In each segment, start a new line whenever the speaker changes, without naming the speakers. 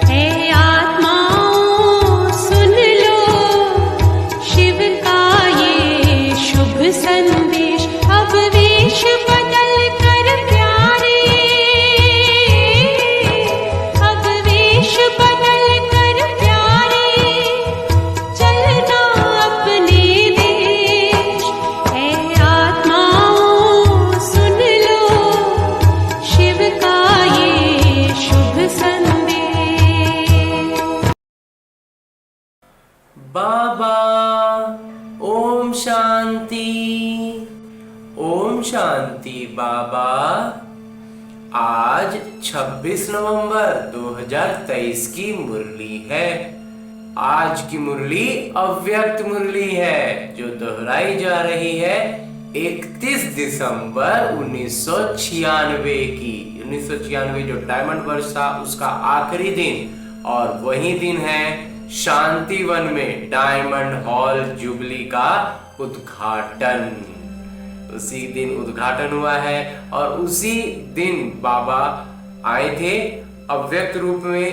हे आत्माओं सुन लो, शिव का ये शुभ संदेश। अब वेश बदल कर प्यारे, अब वेश बदल कर प्यारे, चलना अपने देश। हे आत्माओं सुन लो, शिव का ये शुभ संदेश।
बाबा ओम शांति। ओम शांति बाबा। आज 26 नवंबर 2023 की मुरली है। आज की मुरली अव्यक्त मुरली है जो दोहराई जा रही है 31 दिसंबर 1996 की। 1996 जो डायमंड वर्ष था उसका आखिरी दिन, और वही दिन है शांति वन में डायमंड हॉल जुबली का उद्घाटन। उसी दिन उद्घाटन हुआ है और उसी दिन बाबा आए थे अव्यक्त रूप में,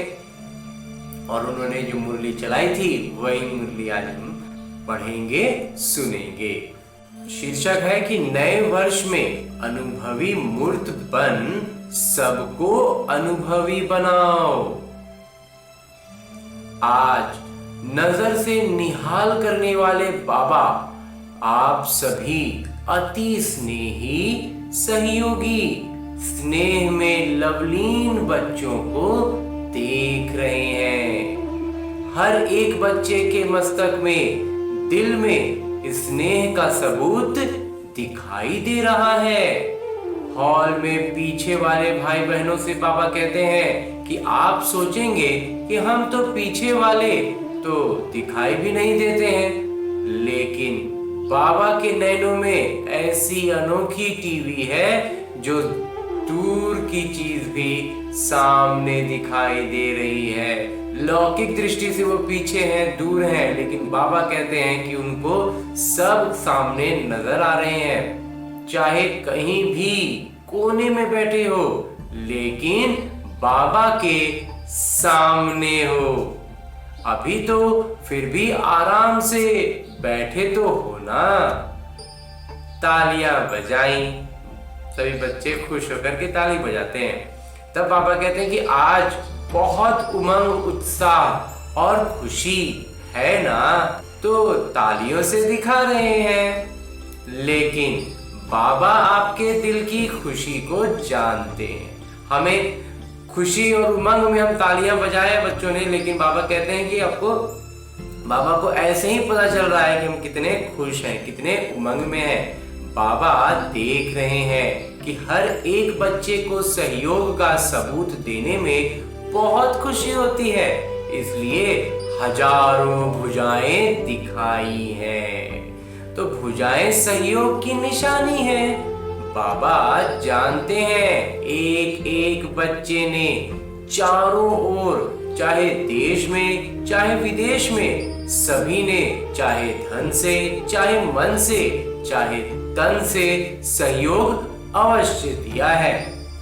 और उन्होंने जो मुरली चलाई थी वही मुरली आज हम पढ़ेंगे सुनेंगे। शीर्षक है कि नए वर्ष में अनुभवी मूर्त बन सबको अनुभवी बनाओ। आज नजर से निहाल करने वाले बाबा आप सभी अति स्नेही सहयोगी स्नेह में लवलीन बच्चों को देख रहे हैं। हर एक बच्चे के मस्तक में, दिल में स्नेह का सबूत दिखाई दे रहा है। हॉल में पीछे वाले भाई बहनों से बाबा कहते हैं कि आप सोचेंगे कि हम तो पीछे वाले तो दिखाई भी नहीं देते हैं, लेकिन बाबा के नैनों में ऐसी अनोखी टीवी है जो दूर की चीज भी सामने दिखाई दे रही है। लौकिक दृष्टि से वो पीछे हैं, दूर हैं, लेकिन बाबा कहते हैं कि उनको सब सामने नजर आ रहे हैं। चाहे कहीं भी कोने में बैठे हो, लेकिन बाबा के सामने हो। अभी तो फिर भी आराम से बैठे तो हो ना। तालियां बजाई, सभी बच्चे खुश होकर के ताली बजाते हैं। तब बाबा कहते हैं कि आज बहुत उमंग, उत्साह और खुशी है ना, तो तालियों से दिखा रहे हैं। लेकिन बाबा आपके दिल की खुशी को जानते हैं। हमें खुशी और उमंग में हम तालियां बजाए बच्चों ने, लेकिन बाबा कहते हैं कि बाबा को ऐसे ही पता चल रहा है कि हम कितने खुश हैं, कितने उमंग में हैं। बाबा देख रहे हैं कि हर एक बच्चे को सहयोग का सबूत देने में बहुत खुशी होती है, इसलिए हजारों भुजाएं दिखाई हैं। तो भुजाएं सहयोग की निशानी है। बाबा जानते हैं एक एक बच्चे ने चारों ओर, चाहे देश में चाहे विदेश में, सभी ने चाहे धन से, चाहे मन से, चाहे तन से सहयोग अवश्य दिया है।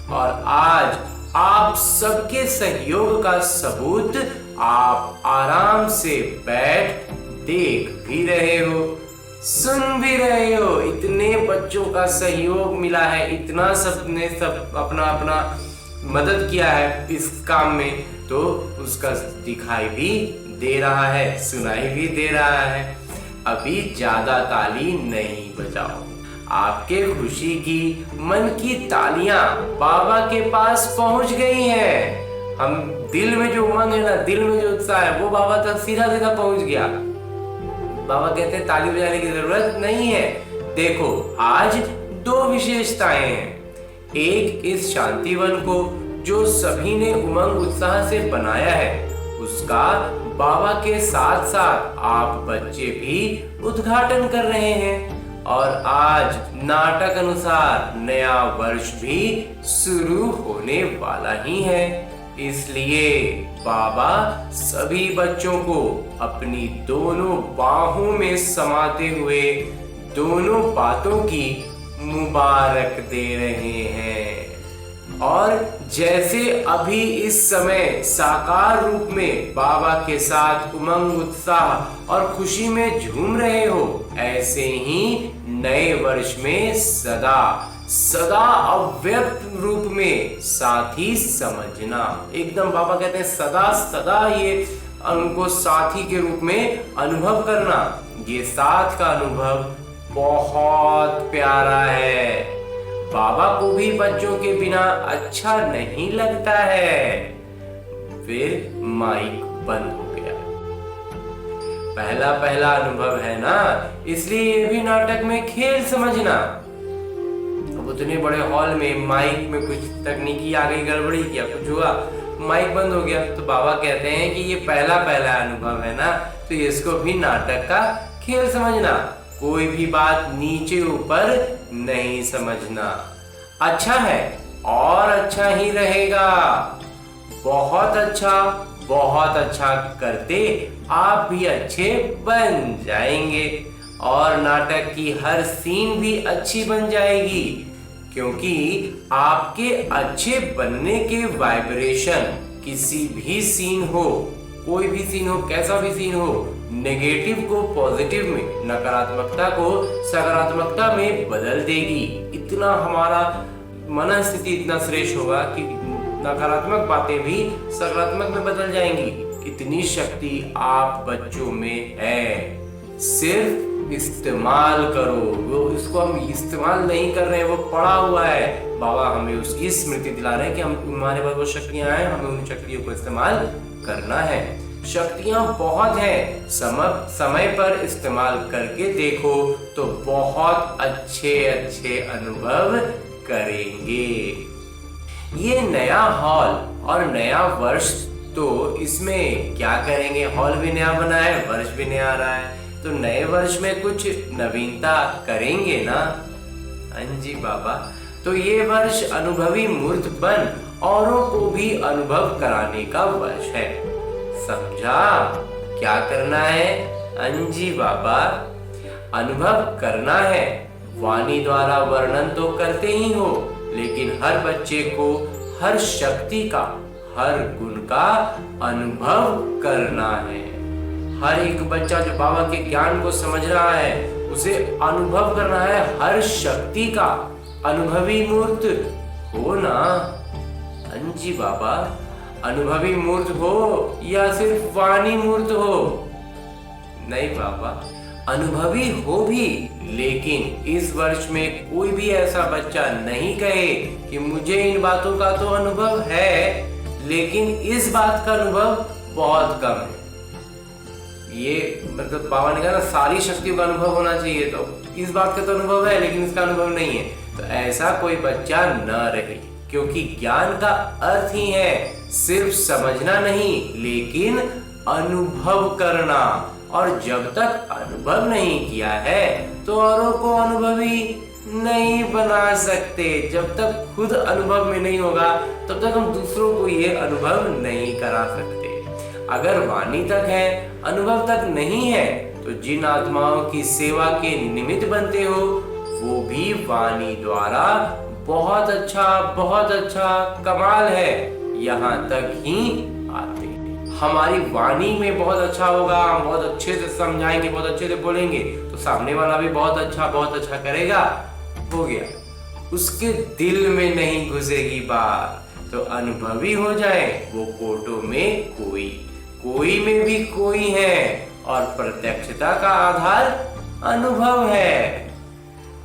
और आज आप सबके सहयोग का सबूत आप आराम से बैठ देख भी रहे हो, सुन भी रहे हो। इतने बच्चों का सहयोग मिला है, इतना सबने सब अपना अपना मदद किया है इस काम में, तो उसका दिखाई भी दे रहा है, सुनाई भी दे रहा है। अभी ज्यादा ताली नहीं बजाओ। आपके खुशी की मन की तालियां बाबा के पास पहुंच गई हैं। हम दिल में जो उमंग है ना, दिल में जो उत्साह है, वो बाबा तक सीधा सीधा पहुंच गया। बाबा कहते हैं ताली बजाने की जरूरत नहीं है। देखो आज दो विशेषताएं हैं। एक, इस शांतिवन को जो सभी ने उमंग उत्साह से बनाया है, उसका बाबा के साथ साथ आप बच्चे भी उद्घाटन कर रहे हैं। और आज नाटक अनुसार नया वर्ष भी शुरू होने वाला ही है, इसलिए बाबा सभी बच्चों को अपनी दोनों बाहों में समाते हुए दोनों बातों की मुबारक दे रहे हैं। और जैसे अभी इस समय साकार रूप में बाबा के साथ उमंग उत्साह और खुशी में झूम रहे हो, ऐसे ही नए वर्ष में सदा सदा अव्यक्त रूप में साथी समझना। एकदम बाबा कहते हैं सदा सदा ये उनको साथी के रूप में अनुभव करना। ये साथ का अनुभव बहुत प्यारा है। बाबा को भी बच्चों के बिना अच्छा नहीं लगता है। फिर माइक बंद हो गया। पहला पहला अनुभव है ना, इसलिए ये भी नाटक में खेल समझना। अब उतने बड़े हॉल में माइक में कुछ तकनीकी आ गई, गड़बड़ी किया, कुछ हुआ, माइक बंद हो गया। तो बाबा कहते हैं कि ये पहला पहला अनुभव है ना, तो इसको भी नाटक का खेल समझना। कोई भी बात नीचे ऊपर नहीं समझना। अच्छा है और अच्छा ही रहेगा। बहुत अच्छा करते आप भी अच्छे बन जाएंगे और नाटक की हर सीन भी अच्छी बन जाएगी, क्योंकि आपके अच्छे बनने के वाइब्रेशन किसी भी सीन हो, कोई भी सीन हो, कैसा भी सीन हो, नेगेटिव को पॉजिटिव में, नकारात्मकता को सकारात्मकता में बदल देगी। इतना हमारा मन स्थिति इतना श्रेष्ठ होगा कि नकारात्मक बातें भी सकारात्मक में बदल जाएंगी। इतनी शक्ति आप बच्चों में है, सिर्फ इस्तेमाल करो। वो इसको हम इस्तेमाल नहीं कर रहे हैं, वो पड़ा हुआ है। बाबा हमें उसकी स्मृति दिला रहे हैं कि हम हमारे पास वो शक्तियां हैं, हमें उन शक्तियों को इस्तेमाल करना है। शक्तियां बहुत हैं, समय पर इस्तेमाल करके देखो तो बहुत अच्छे अनुभव करेंगे। ये नया हॉल और नया वर्ष, तो इसमें क्या करेंगे? हॉल भी नया बना है, वर्ष भी नया आ रहा है, तो नए वर्ष में कुछ नवीनता करेंगे ना? हाँ जी बाबा। तो ये वर्ष अनुभवी मूर्त बन औरों को भी अनुभव कराने का वर्ष है। समझा क्या करना है? अंजी बाबा, अनुभव करना है। वाणी द्वारा वर्णन तो करते ही हो, लेकिन हर बच्चे को हर शक्ति का, हर गुण का अनुभव करना है। हर एक बच्चा जो बाबा के ज्ञान को समझ रहा है, उसे अनुभव करना है हर शक्ति का। अनुभवी मूर्त हो ना? अंजी बाबा, अनुभवी मूर्त हो या सिर्फ वाणी मूर्त हो? नहीं बाबा, अनुभवी हो भी, लेकिन इस वर्ष में कोई भी ऐसा बच्चा नहीं कहे कि मुझे इन बातों का तो अनुभव है, लेकिन इस बात का अनुभव बहुत कम है। ये मतलब बाबा ने कहा ना, सारी शक्तियों का अनुभव होना चाहिए, तो इस बात का तो अनुभव है लेकिन इसका अनुभव नहीं है। तो ऐसा कोई बच्चा न रहे, क्योंकि ज्ञान का अर्थ ही है सिर्फ समझना नहीं, लेकिन अनुभव करना। और जब तक अनुभव नहीं किया है तो औरों को अनुभवी नहीं बना सकते। जब तक खुद अनुभव में नहीं होगा तब तक हम दूसरों को ये अनुभव नहीं करा सकते। अगर वाणी तक है, अनुभव तक नहीं है, तो जिन आत्माओं की सेवा के निमित्त बनते हो, वो भी वाणी द्वारा बहुत अच्छा कमाल है, यहाँ तक ही आते। हमारी वाणी में बहुत अच्छा होगा, हम बहुत अच्छे से समझाएंगे, बहुत अच्छे से बोलेंगे, तो सामने वाला भी बहुत अच्छा करेगा। हो गया, उसके दिल में नहीं घुसेगी बात, तो अनुभवी हो जाए। वो कोटों में कोई में भी कोई है, और प्रत्यक्षता का आधार अनुभव है।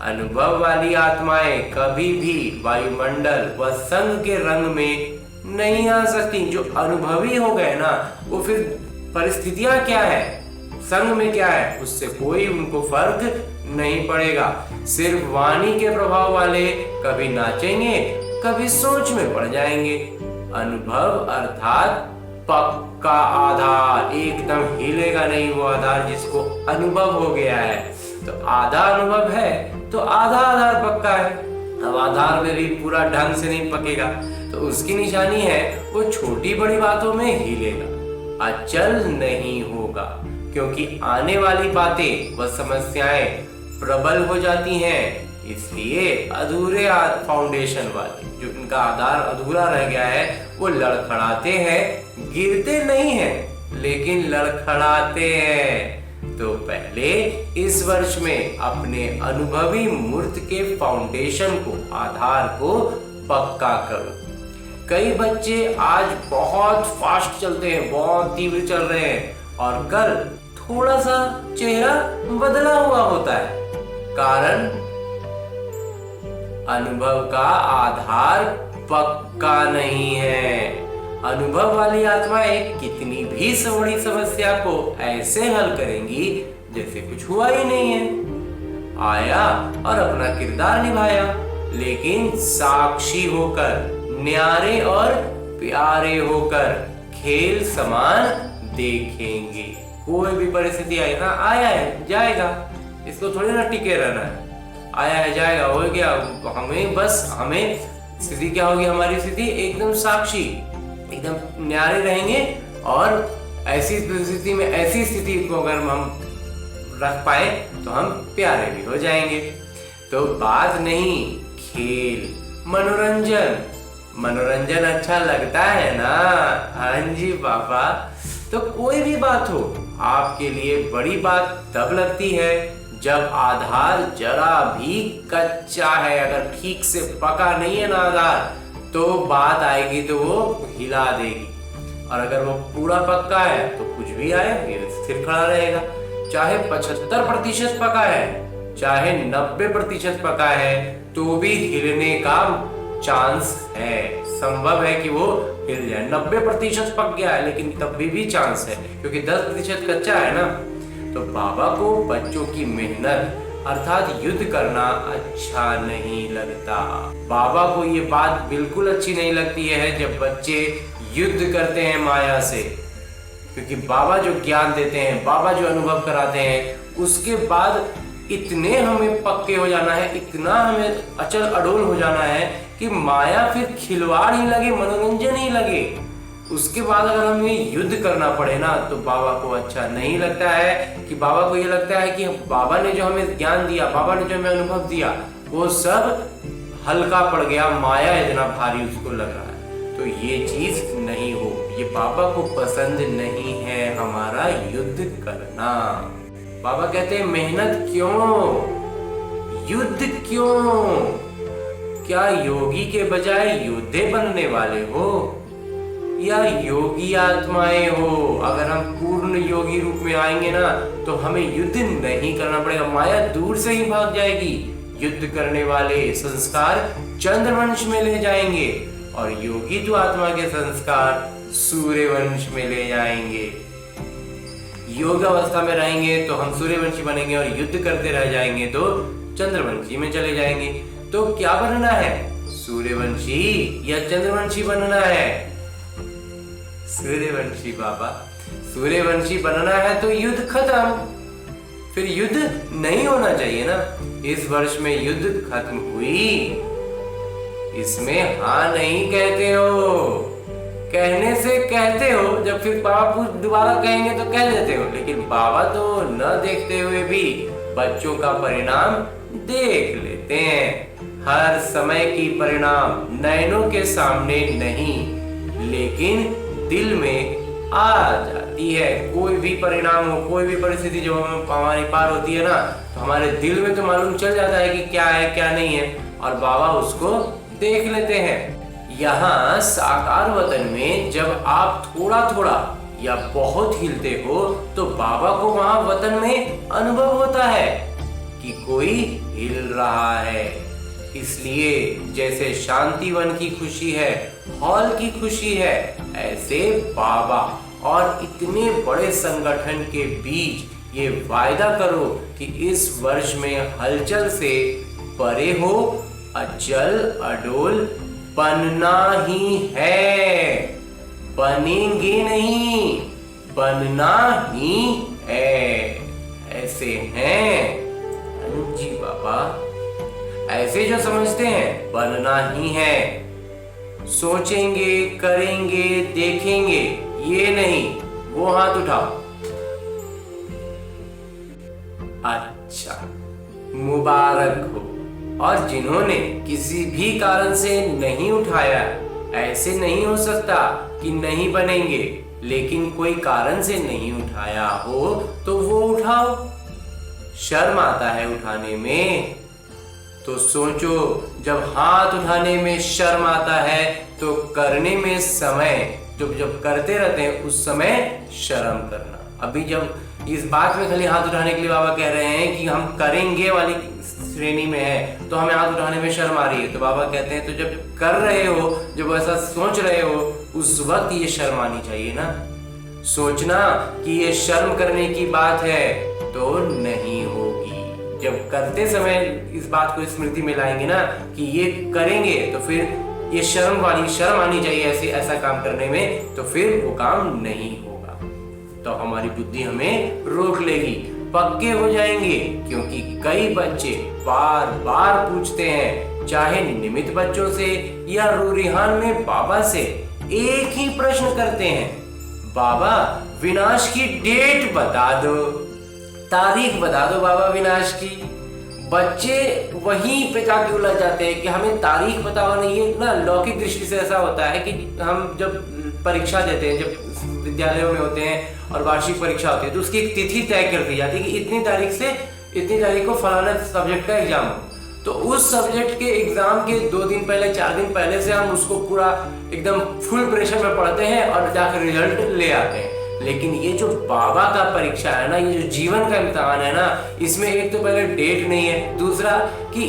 अनुभव वाली आत्माएं कभी भी वायुमंडल व संग के रंग में नहीं आ सकती। जो अनुभवी हो गए ना, वो फिर परिस्थितियां क्या है, संग में क्या है, उससे कोई उनको फर्क नहीं पड़ेगा। सिर्फ वाणी के प्रभाव वाले कभी नाचेंगे, कभी सोच में पड़ जाएंगे। अनुभव अर्थात पक्का आधार, एकदम हिलेगा नहीं वो आधार जिसको अनुभव हो गया है। तो आधा अनुभव है तो आधा आधार पक्का है। अब आधार में भी पूरा ढंग से नहीं पकेगा, तो उसकी निशानी है वो छोटी बड़ी बातों में हिलेगा, अचल नहीं होगा, क्योंकि आने वाली बातें व समस्याएं प्रबल हो जाती हैं। इसलिए अधूरे फाउंडेशन वाले, जो इनका आधार अधूरा रह गया है, वो लड़खड़ाते हैं, गिरते नहीं हैं लेकिन लड़खड़ाते हैं। तो पहले इस वर्ष में अपने अनुभवी मूर्त के फाउंडेशन को, आधार को पक्का करो। कई बच्चे आज बहुत फास्ट चलते हैं, बहुत तीव्र चल रहे हैं, और कल थोड़ा सा चेहरा बदला हुआ होता है। कारण अनुभव का आधार पक्का नहीं है। अनुभव वाली आत्माएं कितनी भी बड़ी समस्या को ऐसे हल करेंगी जैसे कुछ हुआ ही नहीं है। आया और अपना किरदार निभाया, लेकिन साक्षी होकर, न्यारे और प्यारे होकर खेल समान देखेंगे। कोई भी परिस्थिति आए ना, आया है जाएगा, इसको थोड़ी ना टिके रहना है। आया है जाएगा, हो गया। हमें स्थिति क्या होगी, हमारी स्थिति एकदम साक्षी, एकदम न्यारे रहेंगे। और ऐसी स्थिति में, ऐसी स्थिति को अगर हम रख पाए तो हम प्यारे भी हो जाएंगे। तो बात नहीं, खेल, मनोरंजन। मनोरंजन अच्छा लगता है ना? हाँ जी पापा। तो कोई भी बात हो, आपके लिए बड़ी बात तब लगती है जब आधार जरा भी कच्चा है। अगर ठीक से पका नहीं है ना आधार, तो बात आएगी तो वो हिला देगी। और अगर वो पूरा पक्का है तो कुछ भी आए ये स्थिर खड़ा रहेगा। चाहे 75% पका है, चाहे 90% पका है, तो भी हिलने का चांस है, संभव है कि वो हिल जाए। 90% पक गया है लेकिन तब भी चांस है, क्योंकि 10% कच्चा है ना। तो बाबा को बच्चों की मेहनत अर्थात युद्ध करना अच्छा नहीं लगता। बाबा को ये बात बिल्कुल अच्छी नहीं लगती है जब बच्चे युद्ध करते हैं माया से, क्योंकि बाबा जो ज्ञान देते हैं, बाबा जो अनुभव कराते हैं, उसके बाद इतने हमें पक्के हो जाना है, इतना हमें अचल अडोल हो जाना है कि माया फिर खिलवाड़ ही लगे, मनोरंजन ही लगे। उसके बाद अगर हमें युद्ध करना पड़े ना, तो बाबा को अच्छा नहीं लगता है। कि बाबा को ये लगता है कि बाबा ने जो हमें ज्ञान दिया, बाबा ने जो हमें अनुभव दिया, वो सब हल्का पड़ गया, माया इतना भारी उसको लग रहा है। तो ये चीज नहीं हो, ये बाबा को पसंद नहीं है हमारा युद्ध करना। बाबा कहते हैं मेहनत क्यों, युद्ध क्यों? क्या योगी के बजाय योद्धे बनने वाले हो, या योगी आत्माएं हो? अगर हम पूर्ण योगी रूप में आएंगे ना, तो हमें युद्ध नहीं करना पड़ेगा, माया दूर से ही भाग जाएगी। युद्ध करने वाले संस्कार चंद्रवंश में ले जाएंगे, और योगी तो आत्मा के संस्कार सूर्यवंश में ले जाएंगे। योग अवस्था में रहेंगे तो हम सूर्यवंशी बनेंगे, और युद्ध करते रह जाएंगे तो चंद्रवंशी में चले जाएंगे। तो क्या बनना है, सूर्यवंशी या चंद्रवंशी बनना है? सूर्यवंशी बाबा। सूर्यवंशी बनना है तो युद्ध खत्म, फिर युद्ध नहीं होना चाहिए ना। इस वर्ष में युद्ध खत्म हुई, इसमें हाँ नहीं कहते हो, कहने से कहते हो, जब फिर बाबा दोबारा कहेंगे तो कह देते हो। लेकिन बाबा तो न देखते हुए भी बच्चों का परिणाम देख लेते हैं। हर समय की परिणाम नयनों के सामने नहीं, लेकिन दिल में आ जाती है। कोई भी परिणाम हो, कोई भी परिस्थिति जो हमारी पार होती है ना, तो हमारे दिल में तो मालूम चल जाता है कि क्या है क्या नहीं है, और बाबा उसको देख लेते हैं। यहाँ साकार वतन में जब आप थोड़ा थोड़ा या बहुत हिलते हो, तो बाबा को वहां वतन में अनुभव होता है कि कोई हिल रहा है। इसलिए जैसे शांतिवन की खुशी है, हॉल की खुशी है, ऐसे बाबा और इतने बड़े संगठन के बीच ये वायदा करो कि इस वर्ष में हलचल से परे हो, अचल अडोल बनना ही है, बनेंगे नहीं, बनना ही है। ऐसे हैं जी बाबा, ऐसे जो समझते हैं बनना ही है, सोचेंगे, करेंगे, देखेंगे, ये नहीं। वो हाथ उठाओ। अच्छा, मुबारक हो, और जिन्होंने किसी भी कारण से नहीं उठाया, ऐसे नहीं हो सकता कि नहीं बनेंगे, लेकिन कोई कारण से नहीं उठाया हो तो वो उठाओ। शर्म आता है उठाने में तो सोचो, जब हाथ उठाने में शर्म आता है तो करने में समय, जब करते रहते हैं उस समय शर्म करना। अभी जब इस बात में खाली हाथ उठाने के लिए बाबा कह रहे हैं कि हम करेंगे वाली श्रेणी में है तो हमें हाथ उठाने में शर्म आ रही है, तो बाबा कहते हैं तो जब कर रहे हो, जब ऐसा सोच रहे हो, उस वक्त ये शर्म आनी चाहिए ना। सोचना कि ये शर्म करने की बात है तो नहीं होगी। जब करते समय इस बात को स्मृति में लाएंगे ना कि ये करेंगे तो फिर ये शर्म आनी चाहिए ऐसा काम करने में, तो फिर वो काम नहीं होगा। तो हमारी बुद्धि हमें रोक लेगी, पक्के हो जाएंगे। क्योंकि कई बच्चे बार बार पूछते हैं, चाहे निमित्त बच्चों से या रूरिहान में बाबा से एक ही प्रश्न करते हैं, बाबा विनाश की डेट बता दो, तारीख बता दो बाबा विनाश की। बच्चे वहीं पे जाके उलझ जाते हैं कि हमें तारीख बताओ नहीं है ना। लौकिक दृष्टि से ऐसा होता है कि हम जब परीक्षा देते हैं, जब विद्यालयों में होते हैं और वार्षिक परीक्षा होती है तो उसकी एक तिथि तय कर दी जाती है कि इतनी तारीख से इतनी तारीख को फलाना सब्जेक्ट का एग्जाम हो। तो उस सब्जेक्ट के एग्जाम के 2 दिन पहले 4 दिन पहले से हम उसको पूरा एकदम फुल प्रेशर में पढ़ते हैं और जाकर रिजल्ट ले आते हैं। लेकिन ये जो बाबा का परीक्षा है ना, ये जो जीवन का इम्तिहान है ना, इसमें एक तो पहले डेट नहीं है, दूसरा कि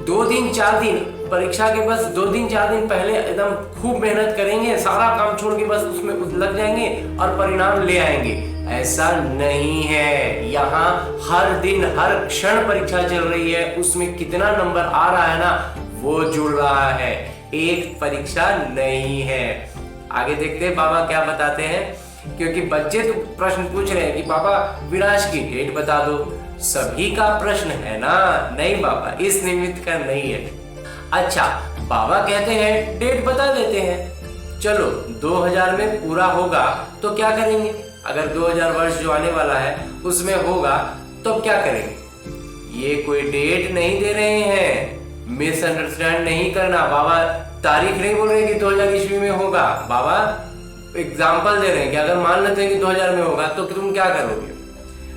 2 दिन 4 दिन परीक्षा के बस 2 दिन 4 दिन पहले एकदम खूब मेहनत करेंगे, सारा काम छोड़ के बस उसमें लग जाएंगे और परिणाम ले आएंगे। ऐसा नहीं है। यहाँ हर दिन हर क्षण परीक्षा चल रही है, उसमें कितना नंबर आ रहा है ना वो जुड़ रहा है, एक परीक्षा नहीं है। आगे देखते हैं बाबा क्या बताते हैं, क्योंकि बच्चे तो प्रश्न पूछ रहे हैं कि बाबा विनाश की डेट बता दो। सभी का प्रश्न है ना, नहीं बाबा इस निमित्त का नहीं है। अच्छा, बाबा कहते हैं डेट बता देते हैं। चलो 2000 में पूरा होगा तो क्या करेंगे? अगर 2000 वर्ष जो आने वाला है उसमें होगा तो क्या करेंगे? ये कोई डेट नहीं दे रहे हैं, मिसअंडरस्टैंड नहीं करना। बाबा तारीख नहीं बोल रहे कि 2000 ईस्वी में होगा, बाबा एग्जाम्पल दे रहे हैं कि अगर मान लेते हैं कि 2000 में होगा तो तुम क्या करोगे?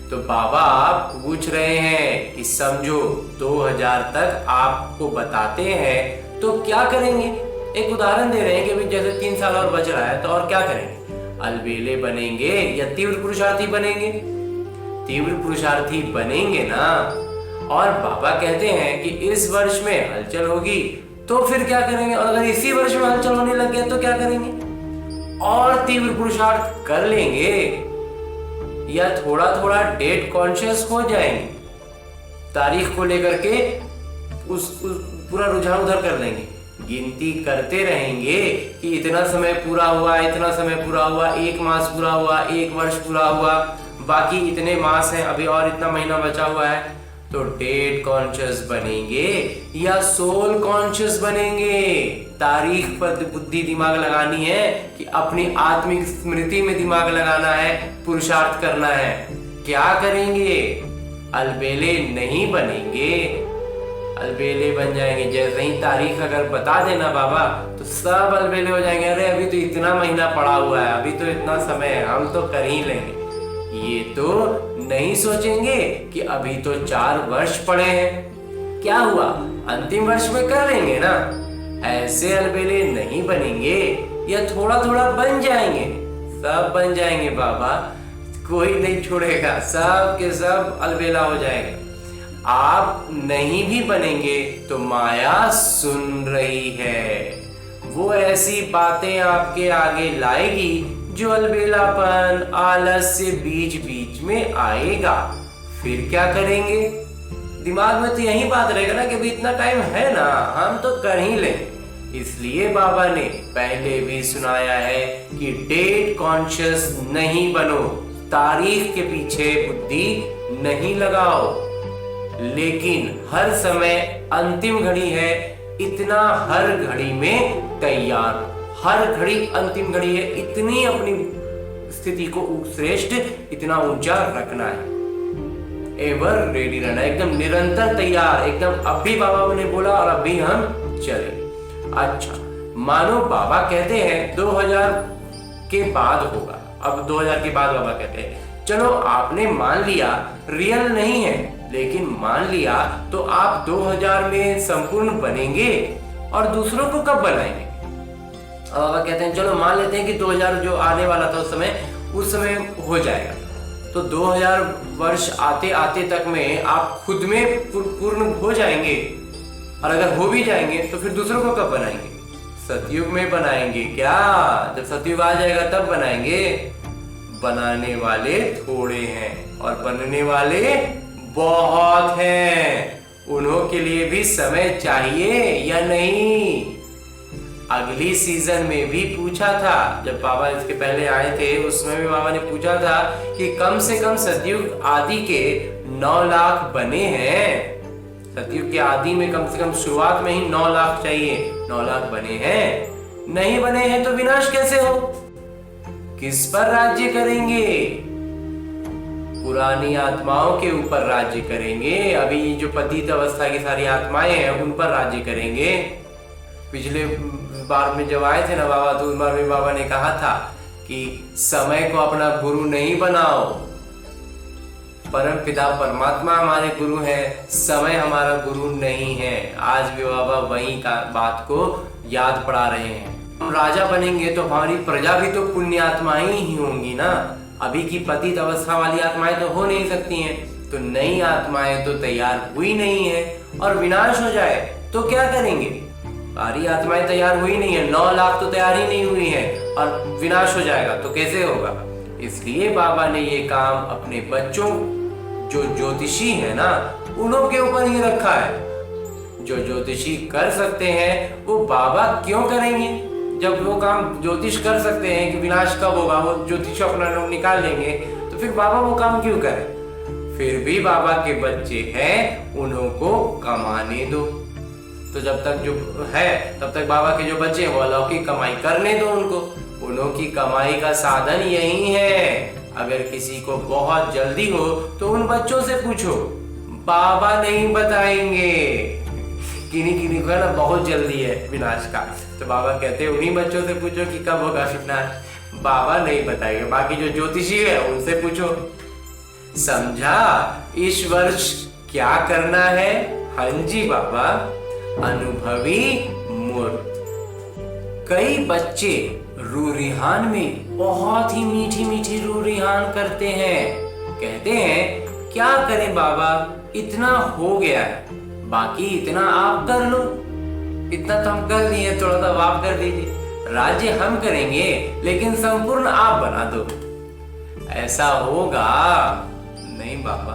तो बाबा पूछ रहे हैं कि समझो 2000 तक आपको बताते हैं तो क्या करेंगे। एक उदाहरण दे रहे हैं कि अभी जैसे 3 साल और बच रहा है तो और क्या करेंगे? अलबेले बनेंगे या तीव्र पुरुषार्थी बनेंगे? तीव्र पुरुषार्थी बनेंगे ना। और बाबा कहते हैं कि इस वर्ष में हलचल होगी तो फिर क्या करेंगे, और अगर इसी वर्ष में हलचल होने लग गया तो क्या करेंगे? और तीव्र पुरुषार्थ कर लेंगे या थोड़ा थोड़ा डेट कॉन्शियस हो जाएंगे, तारीख को लेकर के उस पूरा रुझान उधर कर लेंगे, गिनती करते रहेंगे कि इतना समय पूरा हुआ, इतना समय पूरा हुआ, 1 मास पूरा हुआ, 1 वर्ष पूरा हुआ, बाकी इतने मास हैं, अभी और इतना महीना बचा हुआ है। तो डेट कॉन्शियस बनेंगे या सोल कॉन्शियस बनेंगे? तारीख पर बुद्धि दिमाग लगानी है कि अपनी आत्मिक स्मृति में दिमाग लगाना है, पुरुषार्थ करना है। क्या करेंगे? अलबेले नहीं बनेंगे, अलबेले बन जाएंगे। जैसे ही तारीख अगर बता देना बाबा तो सब अलबेले हो जाएंगे। अरे अभी तो इतना महीना पड़ा हुआ है, अभी तो इतना समय है, हम तो कर ही लेंगे। ये तो नहीं सोचेंगे कि अभी तो 4 वर्ष पड़े हैं, क्या हुआ अंतिम वर्ष में कर लेंगे ना। ऐसे अलबेले नहीं बनेंगे या थोड़ा थोड़ा बन जाएंगे, सब बन जाएंगे बाबा, कोई नहीं छोड़ेगा, सब के सब अलबेला हो जाएगा। आप नहीं भी बनेंगे तो माया सुन रही है, वो ऐसी बातें आपके आगे लाएगी जो अलबेलापन आलस्य बीच बीच में आएगा। फिर क्या करेंगे? दिमाग में तो यही बात रहेगा ना कि अभी इतना टाइम है ना, हम तो कर ही लें। इसलिए बाबा ने पहले भी सुनाया है कि डेट कॉन्शियस नहीं बनो, तारीख के पीछे बुद्धि नहीं लगाओ, लेकिन हर समय अंतिम घड़ी है, इतना हर घड़ी में तैयार, हर घड़ी अंतिम घड़ी है, इतनी अपनी स्थिति को श्रेष्ठ, इतना ऊंचा रखना है। एवर रेडी रहना, एकदम निरंतर तैयार, एकदम अभी बाबा ने बोला और अभी हम चले। अच्छा, मानो बाबा कहते हैं 2000 के बाद होगा, अब 2000 के बाद बाबा कहते हैं चलो आपने मान लिया, रियल नहीं है लेकिन मान लिया, तो आप 2000 में संपूर्ण बनेंगे और दूसरों को कब बनाएंगे? बाबा कहते हैं चलो मान लेते हैं कि 2000 जो आने वाला था उस समय हो जाएगा, तो 2000 वर्ष आते आते तक में आप खुद में पूर्ण हो जाएंगे, और अगर हो भी जाएंगे तो फिर दूसरों को कब बनाएंगे? सतयुग में बनाएंगे क्या? जब सतयुग आ जाएगा तब बनाएंगे। बनाने वाले थोड़े हैं और बनने वाले बहुत हैं, उन्हों के लिए भी समय चाहिए या नहीं? अगली सीजन में भी पूछा था, जब बाबा इसके पहले आए थे उसमें भी बाबा ने पूछा था कि कम से कम सतयुग आदि के 9 लाख बने हैं। सतयुग के आदि में कम से कम शुरुआत में ही 9 लाख चाहिए, 9 लाख बने हैं? नहीं बने हैं तो विनाश कैसे हो? किस पर राज्य करेंगे? पुरानी आत्माओं के ऊपर राज्य करेंगे। अभी जो पतित अवस्था की सारी आत्माएं हैं उन पर राज्य करेंगे। पिछले बार में जब आए थे ना बाबा, तो उस बार में बाबा ने कहा था कि समय को अपना गुरु नहीं बनाओ, परम पिता परमात्मा हमारे गुरु हैं, समय हमारा गुरु नहीं है। आज भी बाबा वही का बात को याद पड़ा रहे हैं। हम राजा बनेंगे तो हमारी प्रजा भी तो पुण्य आत्माएं ही होंगी ना। अभी की पतित अवस्था वाली आत्माएं तो हो नहीं सकती हैं, तो नई आत्माएं तो तैयार हुई नहीं है, और विनाश हो जाए तो क्या करेंगे? सारी आत्माएं तैयार हुई नहीं है, 9 लाख तो तैयार ही नहीं हुई है, और विनाश हो जाएगा तो कैसे होगा? इसलिए बाबा ने ये काम अपने बच्चों जो ज्योतिषी है ना उन्हों के ऊपर ही रखा है। जो ज्योतिषी कर सकते हैं वो बाबा क्यों करेंगे? जब वो काम ज्योतिष कर सकते हैं कि विनाश कब होगा, वो ज्योतिष अपना लोग निकाल लेंगे, तो फिर बाबा वो काम क्यों करें? फिर भी बाबा के बच्चे हैं, उन्हों को कमाने दो। तो जब तक जो है तब तक बाबा के जो बच्चे हैं वो अलौकिक कमाई करने दो उनको। उन्हों की कमाई का साधन यही है। अगर किसी को बहुत जल्दी हो तो उन बच्चों से पूछो, बाबा नहीं बताएंगे। किन्हीं को ना बहुत जल्दी है विनाश का, तो बाबा कहते हैं उन्हीं बच्चों से पूछो कि कब होगा विनाश, बाबा नहीं बताएंगे। बाकी जो ज्योतिषी है उनसे पूछो। समझा इस वर्ष क्या करना है? हाँ जी बाबा, अनुभवी मूर्त। कई बच्चे रूरिहान में बहुत ही मीठी मीठी रूरिहान करते हैं। कहते हैं क्या करें बाबा, इतना हो गया है, बाकी इतना आप कर लो। इतना तो हम कर लिए, थोड़ा सा आप कर दीजिए। राज्य हम करेंगे लेकिन संपूर्ण आप बना दो। ऐसा होगा नहीं बाबा।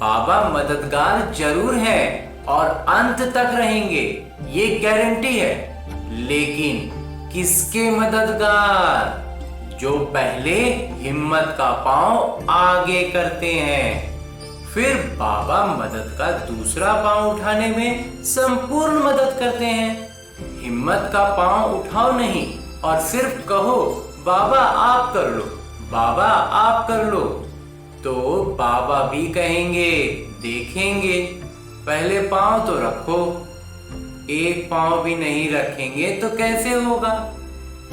बाबा मददगार जरूर है और अंत तक रहेंगे, ये गारंटी है। लेकिन किसके मददगार? जो पहले हिम्मत का पांव आगे करते हैं, फिर बाबा मदद का दूसरा पांव उठाने में संपूर्ण मदद करते हैं। हिम्मत का पांव उठाओ नहीं और सिर्फ कहो बाबा आप कर लो, बाबा आप कर लो, तो बाबा भी कहेंगे देखेंगे, पहले पांव तो रखो। एक पांव भी नहीं रखेंगे तो कैसे होगा?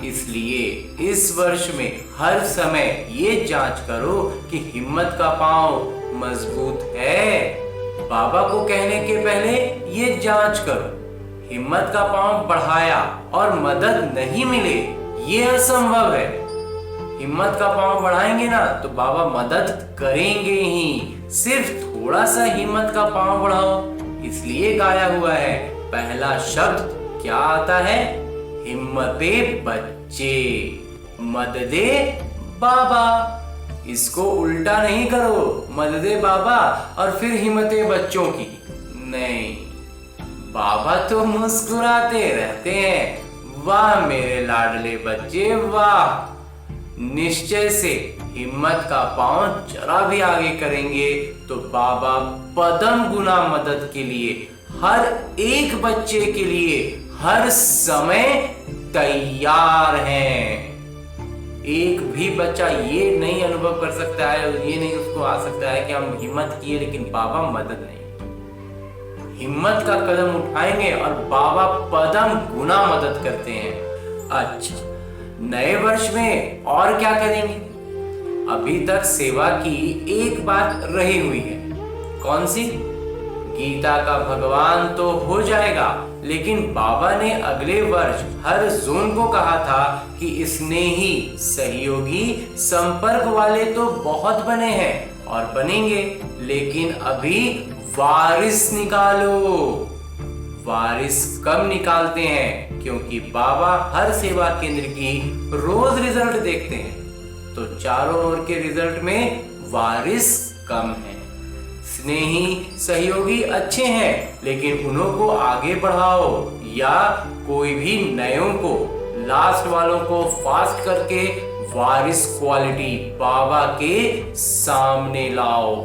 इसलिए इस वर्ष में हर समय ये जांच करो कि हिम्मत का पांव मजबूत है। बाबा को कहने के पहले ये जांच करो। हिम्मत का पांव बढ़ाया और मदद नहीं मिले, ये असंभव है। हिम्मत का पांव बढ़ाएंगे ना तो बाबा मदद करेंगे ही। सिर्फ थोड़ा सा हिम्मत का पांव बढ़ाओ। इसलिए गाया हुआ है, पहला शब्द क्या आता है? हिम्मते बच्चे, मददे बाबा। इसको उल्टा नहीं करो, मददे बाबा और फिर हिम्मते बच्चों की नहीं। बाबा तो मुस्कुराते रहते हैं, वाह मेरे लाडले बच्चे वाह। निश्चय से हिम्मत का पांव जरा भी आगे करेंगे तो बाबा पदम गुना मदद के लिए, हर एक बच्चे के लिए हर समय तैयार हैं। एक भी बच्चा ये नहीं अनुभव कर सकता है, ये नहीं उसको आ सकता है कि हम हिम्मत किए लेकिन बाबा मदद नहीं। हिम्मत का कदम उठाएंगे और बाबा पदम गुना मदद करते हैं। अच्छा, नए वर्ष में और क्या करेंगे? अभी तक सेवा की एक बात रही हुई है। कौन सी? गीता का भगवान तो हो जाएगा, लेकिन बाबा ने अगले वर्ष हर जोन को कहा था कि स्नेही, सहयोगी, संपर्क वाले तो बहुत बने हैं और बनेंगे, लेकिन अभी वारिस निकालो। वारिस कब निकालते हैं? क्योंकि बाबा हर सेवा केंद्र की रोज रिजल्ट देखते हैं, तो चारों ओर के रिजल्ट में वारिस कम है। स्नेही, सहयोगी अच्छे हैं, लेकिन उन्हों को आगे बढ़ाओ, या कोई भी नयों को, लास्ट वालों को फास्ट करके वारिस क्वालिटी बाबा के सामने लाओ।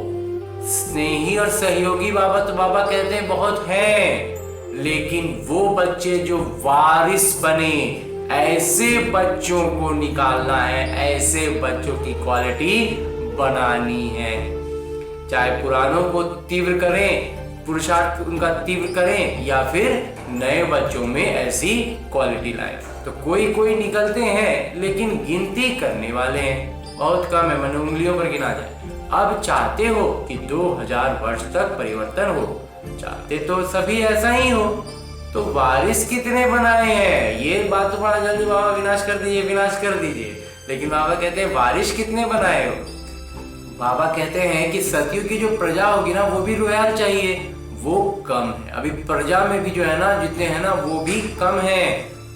स्नेही और सहयोगी बाबा कहते हैं बहुत हैं, लेकिन वो बच्चे जो वारिस बने, ऐसे बच्चों को निकालना है, ऐसे बच्चों की क्वालिटी बनानी है। चाहे पुरानों को तीव्र करें, पुरुषार्थ उनका तीव्र करें, या फिर नए बच्चों में ऐसी क्वालिटी लाएं। तो कोई निकलते हैं, लेकिन गिनती करने वाले हैं बहुत कम है, मन उंगलियों पर गिना जाए। अब चाहते हो कि 2000 वर्ष तक परिवर्तन हो, चाहते तो सभी ऐसा ही हो, तो वारिस कितने बनाए हैं? ये बात तो बड़ा जल्दी बाबा विनाश कर दीजिए, लेकिन बाबा कहते हैं वारिस कितने बनाए हो? बाबा कहते हैं कि सतयुग की जो प्रजा होगी ना, वो भी रॉयल चाहिए, वो कम है। अभी प्रजा में भी जो है ना, जितने हैं ना वो भी कम है।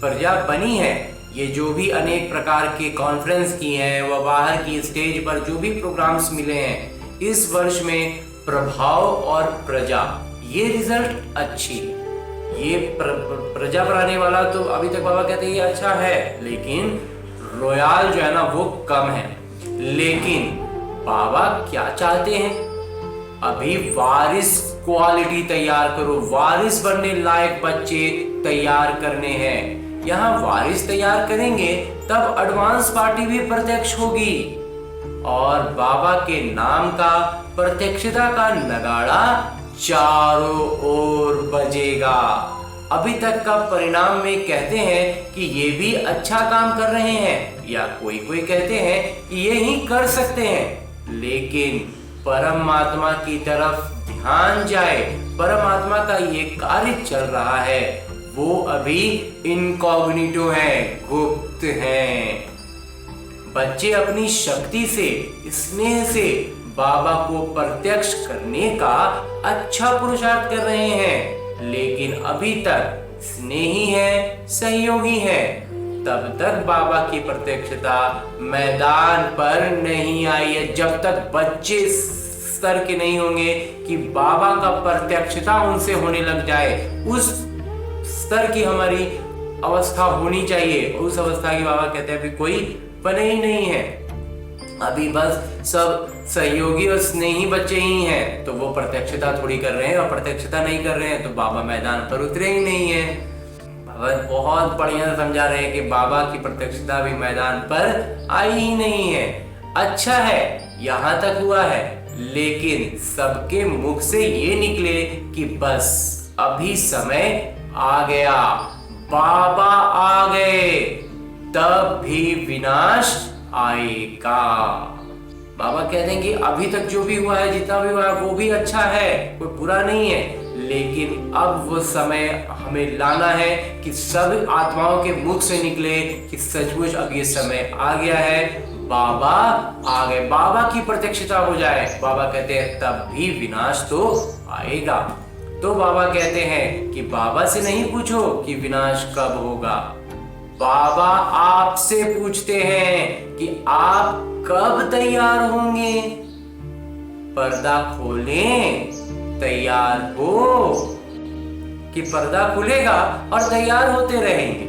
प्रजा बनी है, ये जो भी अनेक प्रकार के कॉन्फ्रेंस की हैं, वह बाहर की स्टेज पर जो भी प्रोग्राम्स मिले हैं, इस वर्ष में प्रभाव और प्रजा, ये रिजल्ट अच्छी। ये प्रजा बनाने वाला तो अभी तक बाबा कहते हैं ये अच्छा है, लेकिन रॉयल जो है ना वो कम है। लेकिन बाबा क्या चाहते हैं? अभी वारिस क्वालिटी तैयार करो, वारिस बनने लायक बच्चे तैयार करने हैं। यहाँ वारिस तैयार करेंगे तब एडवांस पार्टी भी प्रत्यक्ष होगी, और बाबा के नाम का, प्रत्यक्षता का नगाड़ा चारों ओर बजेगा। अभी तक का परिणाम में कहते हैं कि ये भी अच्छा काम कर रहे हैं, या कोई कहते हैं कि ये ही कर सकते हैं, लेकिन परमात्मा की तरफ ध्यान जाए, परमात्मा का ये कार्य चल रहा है, वो अभी इनकॉग्निटो है, गुप्त हैं। बच्चे अपनी शक्ति से, स्नेह से बाबा को प्रत्यक्ष करने का अच्छा पुरुषार्थ कर रहे हैं, लेकिन अभी तक स्नेही है, सहयोगी है, तब तक बाबा की प्रत्यक्षता मैदान पर नहीं आई है। जब तक बच्चे स्तर के नहीं होंगे कि बाबा का प्रत्यक्षता उनसे होने लग जाए, उस स्तर की हमारी अवस्था होनी चाहिए। उस अवस्था की बाबा कहते हैं अभी कोई बने ही नहीं है, अभी बस सब सहयोगी और स्नेही बच्चे ही हैं, तो वो प्रत्यक्षता थोड़ी कर रहे हैं, और प्रत्यक्षता नहीं कर रहे हैं तो बाबा मैदान पर उतरे ही नहीं है। बाबा बहुत बढ़िया समझा रहे हैं कि बाबा की प्रत्यक्षता भी मैदान पर आई ही नहीं है। अच्छा है यहाँ तक हुआ है, लेकिन सबके मुख से ये निकले कि बस अभी समय आ गया, बाबा आ गए, तब भी विनाश आएगा। बाबा कहते हैं कि अभी तक जो भी हुआ है, जितना भी हुआ है, वो भी अच्छा है, कोई बुरा नहीं है, लेकिन अब वो समय हमें लाना है कि सब आत्माओं के मुख से निकले कि सचमुच अब ये समय आ गया है, बाबा आ गए, बाबा की प्रत्यक्षता हो जाए। बाबा कहते हैं तब भी विनाश तो आएगा। तो बाबा कहते हैं कि बाबा से नहीं पूछो कि विनाश कब होगा, बाबा आपसे पूछते हैं कि आप कब तैयार होंगे। पर्दा खोलें, तैयार हो, कि पर्दा खुलेगा और तैयार होते रहेंगे।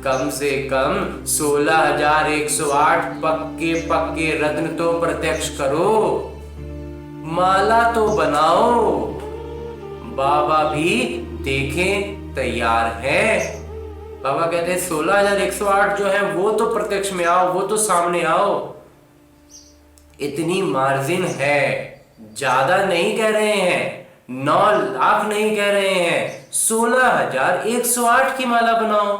कम से कम 16,108 पक्के रत्न तो प्रत्यक्ष करो, माला तो बनाओ, बाबा भी देखें तैयार है। बाबा कहते हैं 16,108 जो है वो तो प्रत्यक्ष में आओ, वो तो सामने आओ। इतनी मार्जिन है, ज्यादा नहीं कह रहे हैं, 9 लाख नहीं कह रहे हैं, 16,108 की माला बनाओ।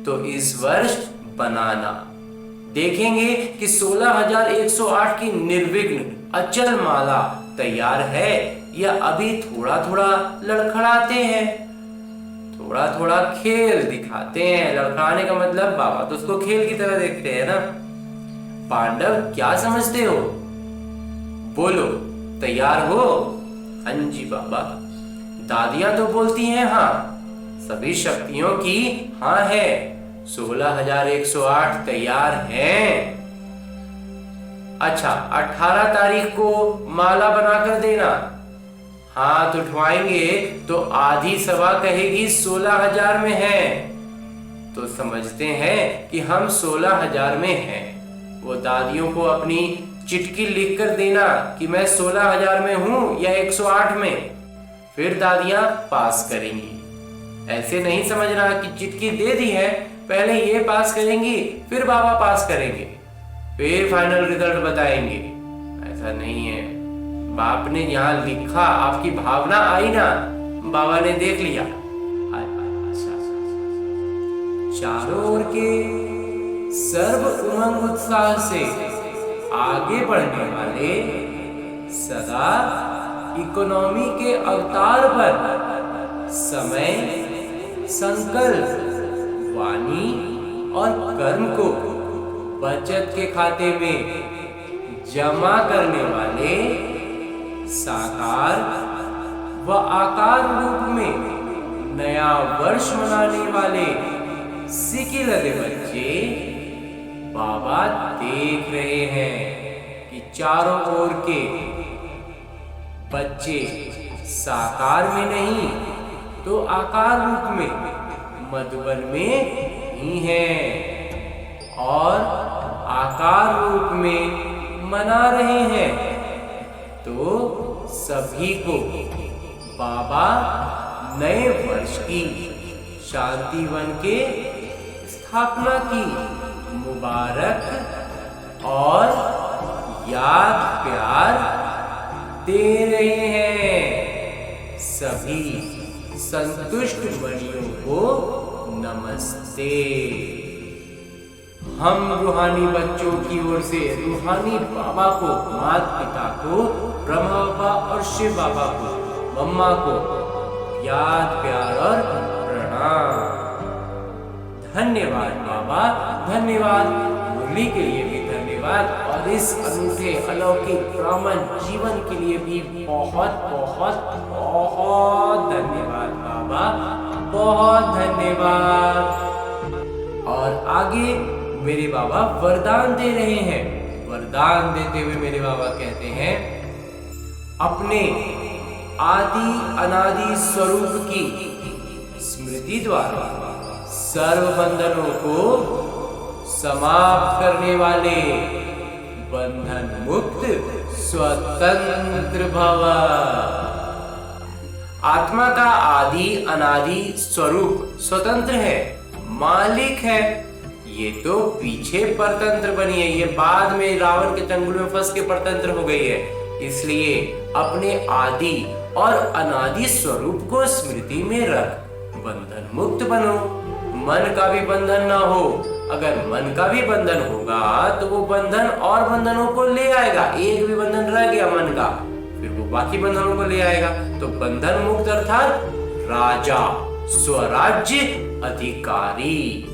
तो इस वर्ष बनाना देखेंगे कि 16,108 की निर्विघ्न अचल माला तैयार है या अभी थोड़ा थोड़ा लड़खड़ाते हैं, थोड़ा थोड़ा खेल दिखाते हैं। लड़खड़ाने का मतलब बाबा तो उसको खेल की तरह देखते हैं ना। पांडव क्या समझते हो? बोलो, तैयार हो? हाँ जी बाबा। दादियां तो बोलती हैं हाँ, सभी शक्तियों की हाँ है, 16,108 तैयार हैं। अच्छा, 18 तारीख को माला बनाकर देना। हाथ उठवाएंगे तो आधी सभा कहेगी 16,000 में है, तो समझते हैं कि हम 16,000 में हैं। वो दादियों को अपनी चिट्ठी लिखकर देना कि मैं 16,000 में हूं या 108 में, फिर दादियां पास करेंगी। ऐसे नहीं समझना कि चिट्ठी दे दी है, पहले ये पास करेंगी फिर बाबा पास करेंगे, फिर फाइनल रिजल्ट बताएंगे। ऐसा नहीं है। बाप ने यहाँ लिखा, आपकी भावना आई ना, बाबा ने देख लिया। चारों ओर के सर्व उमंग उत्साह से आगे बढ़ने वाले, सदा इकोनॉमी के अवतार पर समय, संकल्प, वाणी और कर्म को बचत के खाते में जमा करने वाले, साकार व आकार रूप में नया वर्ष मनाने वाले सिकिलदे बच्चे बाबा देख रहे हैं कि चारों ओर के बच्चे साकार में नहीं तो आकार रूप में मधुबन में ही हैं और आकार रूप में मना रहे हैं। तो सभी को बाबा नए वर्ष की शांति वन के स्थापना की मुबारक और याद प्यार दे रहे हैं। सभी संतुष्ट मणियों को नमस्ते। हम रूहानी बच्चों की ओर से रूहानी बाबा को, माता पिता को, ब्रह्मा बाबा और शिव बाबा को, मम्मा को याद प्यार और प्रणाम। धन्यवाद बाबा, धन्यवाद। मुरली के लिए भी धन्यवाद और इस अनूठे अलौकिक ब्राह्मण जीवन के लिए भी बहुत बहुत बहुत धन्यवाद बाबा, बहुत धन्यवाद। और आगे मेरे बाबा वरदान दे रहे हैं। वरदान देते हुए मेरे बाबा कहते हैं, अपने आदि अनादि स्वरूप की स्मृति द्वारा सर्व बंधनों को समाप्त करने वाले बंधन मुक्त स्वतंत्र भव। आत्मा का आदि अनादि स्वरूप स्वतंत्र है, मालिक है। ये तो पीछे परतंत्र बनी है, ये बाद में रावण के चंगुल में फंस के परतंत्र हो गई है। इसलिए अपने आदि और अनादि स्वरूप को स्मृति में रख बंधन मुक्त बनो। मन का भी बंधन ना हो। अगर मन का भी बंधन होगा तो वो बंधन और बंधनों को ले आएगा। एक भी बंधन रह गया मन का, फिर वो बाकी बंधनों को ले आएगा। तो बंधन मुक्त अर्थात राजा, स्वराज्य अधिकारी।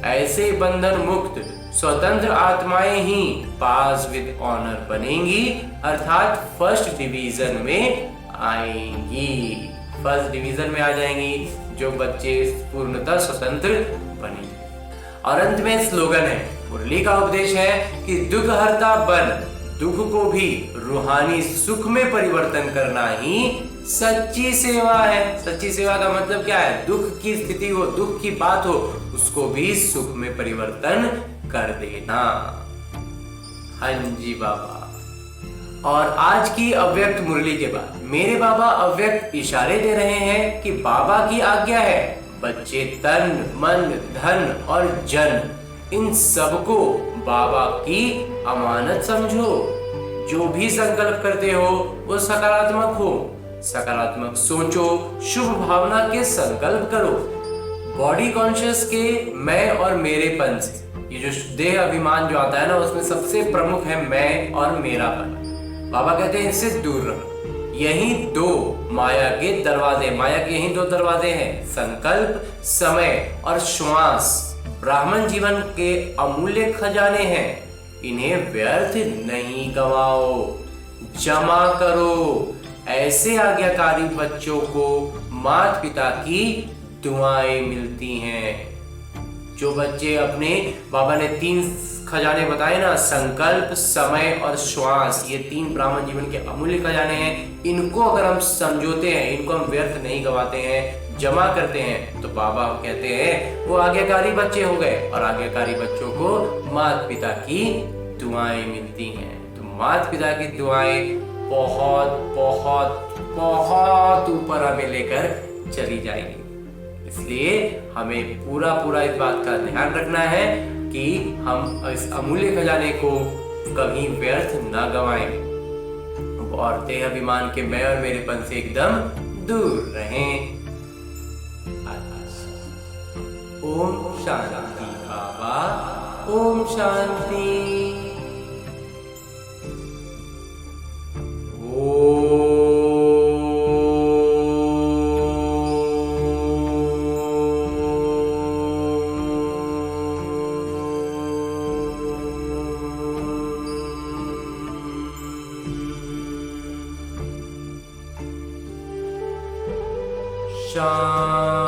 ऐसे बंधन मुक्त स्वतंत्र आत्माएं ही पास विद ऑनर बनेंगी, अर्थात फर्स्ट डिवीजन में आएंगी। फर्स्ट डिवीजन में आ जाएंगी जो बच्चे पूर्णतः स्वतंत्र बनेंगे। और अंत में स्लोगन है, मुरली का उपदेश है कि दुख हरता बन, दुख को भी रूहानी सुख में परिवर्तन करना ही सच्ची सेवा है। सच्ची सेवा का मतलब क्या है? दुख की स्थिति हो, दुख की बात हो, उसको भी सुख में परिवर्तन कर देना। हाँ जी बाबा। और आज की अव्यक्त मुरली के बाद मेरे बाबा अव्यक्त इशारे दे रहे हैं कि बाबा की आज्ञा है, बच्चे तन मन धन और जन इन सबको बाबा की अमानत समझो। जो भी संकल्प करते हो वो सकारात्मक हो, सकारात्मक सोचो, शुभ भावना के संकल्प करो। बॉडी कॉन्शियस के मैं और मेरेपन से, ये जो देह अभिमान जो आता है ना, उसमें सबसे प्रमुख है मैं और मेरापन। बाबा कहते हैं इससे दूर रहो। यही दो माया के दरवाजे, माया के यही दो दरवाजे हैं, संकल्प, समय और श्वास। ब्राह्मण जीवन के अमूल्य खजाने हैं, इन्हें व्यर्थ नहीं गवाओ, जमा करो। ऐसे आज्ञाकारी बच्चों को माता पिता की दुआएं मिलती हैं। जो बच्चे अपने, बाबा ने 3 खजाने बताए ना, संकल्प, समय और श्वास, ये 3 ब्राह्मण जीवन के अमूल्य खजाने हैं। इनको अगर हम समझोते हैं, इनको हम व्यर्थ नहीं गवाते हैं, जमा करते हैं, तो बाबा कहते हैं वो आज्ञाकारी बच्चे हो गए। और आज्ञाकारी बच्चों को माता पिता की दुआएं मिलती हैं। तो माता पिता की दुआएं बहुत बहुत बहुत ऊपर हमें लेकर चली जाएगी। इसलिए हमें पूरा इस बात का ध्यान रखना है कि हम इस अमूल्य खजाने को कभी व्यर्थ ना गवाएं और देह अभिमान के मैं और मेरेपन से एकदम दूर रहें। ओम शांति बाबा, ओम शांति। शांति।